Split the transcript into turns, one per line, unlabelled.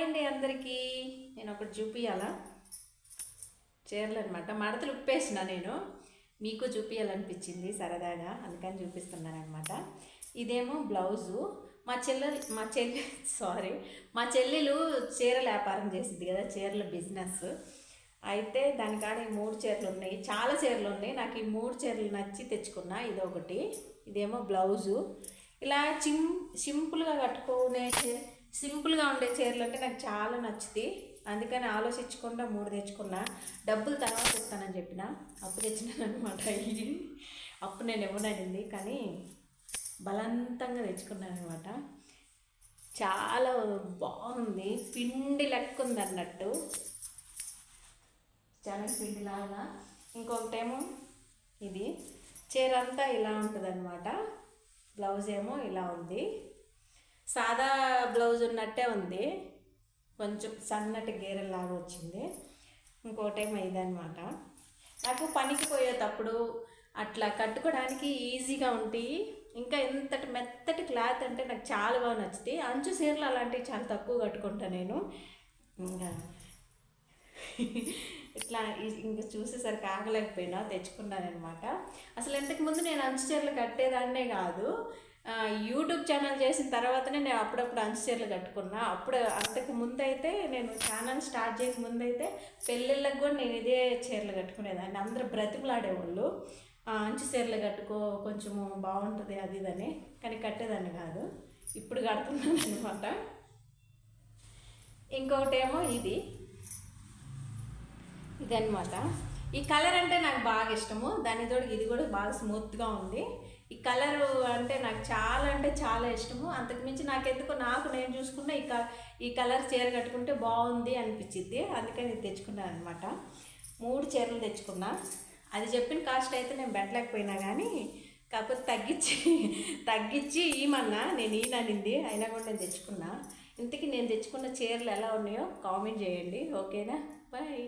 అండి అందరికీ. నేను ఒకటి చూపించాలా, చీరలు అనమాట. మడతలు ఉప్పేసిన నేను, మీకు చూపించాలనిపించింది సరదాగా, అందుకని చూపిస్తున్నాను అనమాట. ఇదేమో బ్లౌజు. మా చెల్లెలు చీరల వ్యాపారం చేసింది కదా, చీరల బిజినెస్. అయితే దానికాడ ఈ 3 చీరలు ఉన్నాయి, చాలా చీరలు ఉన్నాయి. నాకు ఈ 3 చీరలు నచ్చి తెచ్చుకున్నా. ఇదొకటి, ఇదేమో బ్లౌజు. ఇలా సింపుల్గా కట్టుకునే సింపుల్గా ఉండే చీరలు అంటే నాకు చాలా నచ్చుతాయి. అందుకని ఆలోచించకుండా 3 తెచ్చుకున్నా. డబ్బులు తర్వాత ఇస్తానని చెప్పిన, అప్పు తెచ్చినాను అనమాట. ఇది అప్పు నేను ఇవ్వననింది, కానీ బలవంతంగా తెచ్చుకున్నాను అనమాట. చాలా బాగుంది, పిండి లెక్క ఉంది అన్నట్టు, శనగపిండిలాగా. ఇంకొకటేమో ఇది చీర అంతా ఇలా ఉంటుంది అనమాట. బ్లౌజ్ ఏమో ఇలా ఉంది, సాదా బ్లౌజ్ ఉన్నట్టే ఉంది, కొంచెం సన్నటి గేరెలాగా వచ్చింది. ఇంకోటేమో ఇదనమాట. నాకు పనికి పోయేటప్పుడు అట్లా కట్టుకోవడానికి ఈజీగా ఉంటాయి. ఇంకా ఎంతటి మెత్తటి క్లాత్ అంటే నాకు చాలా బాగా నచ్చుతాయి. అంచు చీరలు అలాంటివి చాలా తక్కువ కట్టుకుంటా నేను. ఇంకా ఇట్లా ఇంక చూసేసరికి ఆగలేకపోయినా తెచ్చుకున్నాను అనమాట. అసలు ఇంతకుముందు నేను అంచు చీరలు కట్టేదాన్నే కాదు, యూట్యూబ్ ఛానల్ చేసిన తర్వాతనే నేను అప్పుడప్పుడు అంచు చీరలు కట్టుకున్నా. అప్పుడు అంతకు ముందు అయితే, నేను ఛానల్ స్టార్ట్ చేయక ముందు అయితే పెళ్ళిళ్ళకి కూడా నేను ఇదే చీరలు కట్టుకునేదాన్ని. అందరూ బ్రతిమలాడేవాళ్ళు, అంచు చీరలు కట్టుకో కొంచెము బాగుంటుంది అది ఇదని, కానీ కట్టేదాన్ని కాదు. ఇప్పుడు కడుతున్నాను అనమాట. ఇంకొకటేమో ఇదనమాట. ఈ కలర్ అంటే నాకు బాగా ఇష్టము, దానితో ఇది కూడా బాగా స్మూత్గా ఉంది. ఈ కలరు అంటే నాకు చాలా అంటే చాలా ఇష్టము. అంతకుమించి నాకు నేను చూసుకున్న ఈ కలర్ చీర కట్టుకుంటే బాగుంది అనిపించింది, అందుకని ఇది తెచ్చుకున్నాను అనమాట. 3 చీరలు తెచ్చుకున్నా. అది చెప్పిన కాస్ట్ అయితే నేను పెట్టలేకపోయినా, కానీ కాకపోతే తగ్గించి ఈమన్నా, నేను ఈయననింది అయినా కూడా నేను తెచ్చుకున్నా. ఇంతకీ నేను తెచ్చుకున్న చీరలు ఎలా ఉన్నాయో కామెంట్ చేయండి, ఓకేనా? బాయ్.